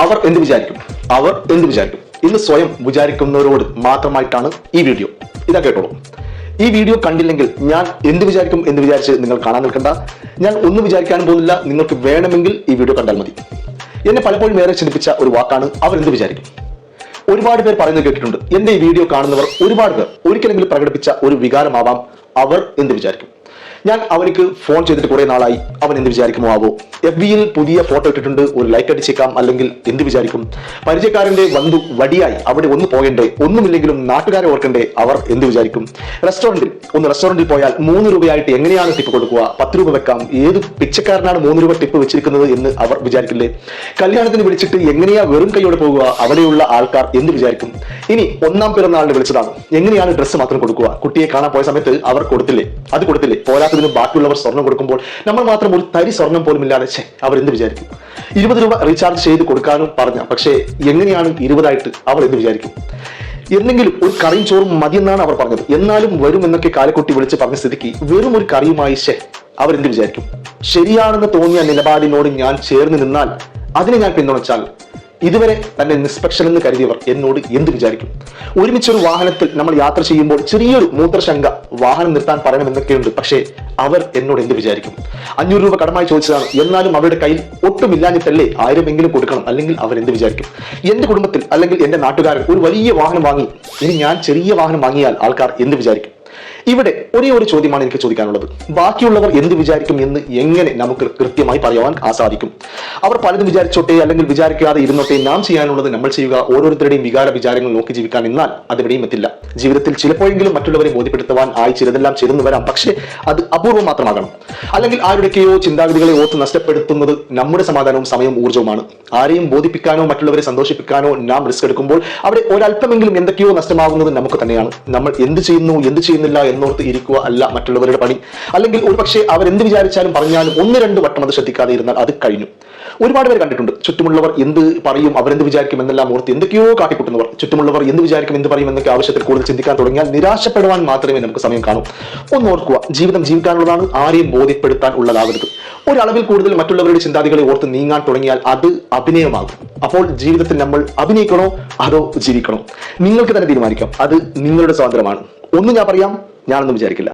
അവർ എന്ത് വിചാരിക്കും, അവർ എന്ത് വിചാരിക്കും ഇന്ന് സ്വയം വിചാരിക്കുന്നവരോട് മാത്രമായിട്ടാണ് ഈ വീഡിയോ. ഇതാ കേട്ടോളൂ. ഈ വീഡിയോ കണ്ടില്ലെങ്കിൽ ഞാൻ എന്ത് വിചാരിക്കും എന്ന് വിചാരിച്ച് നിങ്ങൾ കാണാൻ നിൽക്കണ്ട. ഞാൻ ഒന്നും വിചാരിക്കാനും പോകുന്നില്ല. നിങ്ങൾക്ക് വേണമെങ്കിൽ ഈ വീഡിയോ കണ്ടാൽ മതി. എന്നെ പലപ്പോഴും വേറെ ചിന്തിപ്പിച്ച ഒരു വാക്കാണ് അവർ എന്ത് വിചാരിക്കും. ഒരുപാട് പേർ പറയുന്നത് കേട്ടിട്ടുണ്ട്. എന്റെ ഈ വീഡിയോ കാണുന്നവർ ഒരുപാട് പേർ ഒരിക്കലെങ്കിലും പ്രകടിപ്പിച്ച ഒരു വികാരമാവാം അവർ എന്ത് വിചാരിക്കും. ഞാൻ അവനിക്ക് ഫോൺ ചെയ്തിട്ട് കുറെ നാളായി, അവൻ എന്ത് വിചാരിക്കുമോ ആവോ. FB-യിൽ പുതിയ ഫോട്ടോ ഇട്ടിട്ടുണ്ട്, ഒരു ലൈക്ക് അടിച്ചേക്കാം, അല്ലെങ്കിൽ എന്ത് വിചാരിക്കും. പരിചയക്കാരന്റെ ബന്ധു വടിയായി അവിടെ ഒന്ന് പോകണ്ടേ, ഒന്നുമില്ലെങ്കിലും നാട്ടുകാരെ ഓർക്കണ്ടേ, അവർ എന്ത് വിചാരിക്കും. റെസ്റ്റോറന്റിൽ പോയാൽ 3 രൂപയായിട്ട് എങ്ങനെയാണ് ടിപ്പ് കൊടുക്കുക, 10 രൂപ വെക്കാം, ഏത് പിച്ചക്കാരനാണ് 3 രൂപ ടിപ്പ് വെച്ചിരിക്കുന്നത് എന്ന് അവർ വിചാരിക്കില്ലേ. കല്യാണത്തിന് വിളിച്ചിട്ട് എങ്ങനെയാ വെറും കൈയോടെ പോകുക, അവിടെയുള്ള ആൾക്കാർ എന്ത് വിചാരിക്കും. ഇനി 1ാം പിറന്നാളിന് വിളിച്ചതാണ്, എങ്ങനെയാണ് ഡ്രസ്സ് മാത്രം കൊടുക്കുക. കുട്ടിയെ കാണാൻ പോയ സമയത്ത് അവർ കൊടുത്തില്ലേ, അത് കൊടുത്തില്ലേ. പോരാത്തതിന് ബാക്കിയുള്ളവർ സ്വർണ്ണം കൊടുക്കുമ്പോൾ നമ്മൾ മാത്രം ഒരു തരി സ്വർണ്ണം പോലും ഇല്ലാതെ അവർ എന്ത് വിചാരിക്കും. 20 രൂപ റീചാർജ് ചെയ്ത് കൊടുക്കാനും പറഞ്ഞ, പക്ഷേ എങ്ങനെയാണ് 20 അവർ എന്ത് വിചാരിക്കും. എന്തെങ്കിലും ഒരു കറിയും ചോറും മതിയെന്നാണ് അവർ പറഞ്ഞത്, എന്നാലും വരും എന്നൊക്കെ കാലക്കുട്ടി വിളിച്ച് പറഞ്ഞ സ്ഥിതിക്ക് വെറും ഒരു കറിയുമായി അവരെന്ത് വിചാരിക്കും. ശരിയാണെന്ന് തോന്നിയ നിലപാടിനോട് ഞാൻ ചേർന്ന് നിന്നാൽ, അതിനെ ഞാൻ പിന്തുണച്ചാൽ, ഇതുവരെ തന്നെ നിഷ്പക്ഷനെന്ന് കരുതിയവർ എന്നോട് എന്ത് വിചാരിക്കും. ഒരുമിച്ചൊരു വാഹനത്തിൽ നമ്മൾ യാത്ര ചെയ്യുമ്പോൾ ചെറിയൊരു മൂത്രശങ്ക, വാഹനം നിർത്താൻ പറയണമെന്നൊക്കെയുണ്ട്, പക്ഷേ അവർ എന്നോട് എന്ത് വിചാരിക്കും. 500 രൂപ കടമായി ചോദിച്ചതാണ്, എന്നാലും അവരുടെ കയ്യിൽ ഒട്ടുമില്ലാഞ്ഞിട്ടല്ലേ 1000 എങ്കിലും കൊടുക്കണം, അല്ലെങ്കിൽ അവരെന്ത് വിചാരിക്കും. എന്റെ കുടുംബത്തിൽ അല്ലെങ്കിൽ എന്റെ നാട്ടുകാരൻ ഒരു വലിയ വാഹനം വാങ്ങി, ഇനി ഞാൻ ചെറിയ വാഹനം വാങ്ങിയാൽ ആൾക്കാർ എന്ത് വിചാരിക്കും. ഇവിടെ ഒരേ ഒരു ചോദ്യമാണ് എനിക്ക് ചോദിക്കാനുള്ളത്. ബാക്കിയുള്ളവർ എന്ത് വിചാരിക്കും എന്ന് എങ്ങനെ നമുക്ക് കൃത്യമായി പറയാൻ സാധിക്കും. അവർ പലതും വിചാരിച്ചോട്ടെ, അല്ലെങ്കിൽ വിചാരിക്കാതെ ഇരുന്നോട്ടെ, നാം ചെയ്യാനുള്ളത് നമ്മൾ ചെയ്യുക. ഓരോരുത്തരുടെയും വിചാരങ്ങൾ നോക്കി ജീവിക്കാൻ നിന്നാൽ അതെവിടെയും എത്തില്ല. ജീവിതത്തിൽ ചിലപ്പോഴെങ്കിലും മറ്റുള്ളവരെ ബോധ്യപ്പെടുത്തുവാൻ ചിലതെല്ലാം ചേർന്ന് വരാം, പക്ഷേ അത് അപൂർവം മാത്രമാകണം. അല്ലെങ്കിൽ ആരുടെയൊക്കെയോ ചിന്താഗതികളെ ഓർത്ത് നഷ്ടപ്പെടുത്തുന്നത് നമ്മുടെ സമാധാനവും സമയവും ഊർജ്ജവുമാണ്. ആരെയും ബോധിപ്പിക്കാനോ മറ്റുള്ളവരെ സന്തോഷിപ്പിക്കാനോ നാം റിസ്ക് എടുക്കുമ്പോൾ അവിടെ ഒരല്പമെങ്കിലും എന്തൊക്കെയോ നഷ്ടമാകുന്നത് നമുക്ക് തന്നെയാണ്. നമ്മൾ എന്ത് ചെയ്യുന്നു, എന്ത് ചെയ്യുന്നില്ല എന്നോർത്ത് ഇരിക്കുക അല്ല മറ്റുള്ളവരുടെ പണി. അല്ലെങ്കിൽ ഒരുപക്ഷെ അവരെന്ത് വിചാരിച്ചാലും പറഞ്ഞാലും 1-2 വട്ടം അത് ശ്രദ്ധിക്കാതെ ഇരുന്നാൽ അത് കഴിഞ്ഞു. ഒരുപാട് പേര് കണ്ടിട്ടുണ്ട്, ചുറ്റുമുള്ളവർ എന്ത് പറയും, അവരെന്ത് വിചാരിക്കും എന്നെല്ലാം ഓർത്ത് എന്തൊക്കെയോ കാട്ടിക്കൂട്ടുന്നവർ. ചുറ്റുമുള്ളവർ എന്ത് വിചാരിക്കും, എന്ത് പറയും എന്നൊക്കെ ആവശ്യത്തിൽ കൂടുതൽ ചിന്തിക്കാൻ തുടങ്ങിയാൽ നിരാശപ്പെടുവാൻ മാത്രമേ നമുക്ക് സമയം കാണൂ. ഒന്ന് ഓർക്കുക, ജീവിതം ജീവിക്കാനുള്ളതാണ്, ആരെയും ബോധ്യപ്പെടുത്താൻ ഉള്ളതാകരുത്. ഒരളവിൽ കൂടുതൽ മറ്റുള്ളവരുടെ ചിന്താഗതികളെ ഓർത്ത് നീങ്ങാൻ തുടങ്ങിയാൽ അത് അഭിനയമാകും. അപ്പോൾ ജീവിതത്തിൽ നമ്മൾ അഭിനയിക്കണോ അതോ ജീവിക്കണോ, നിങ്ങൾക്ക് തന്നെ തീരുമാനിക്കാം. അത് നിങ്ങളുടെ സ്വാതന്ത്ര്യമാണ്. ഒന്നും ഞാൻ പറയാം, ഞാനൊന്നും വിചാരിക്കില്ല.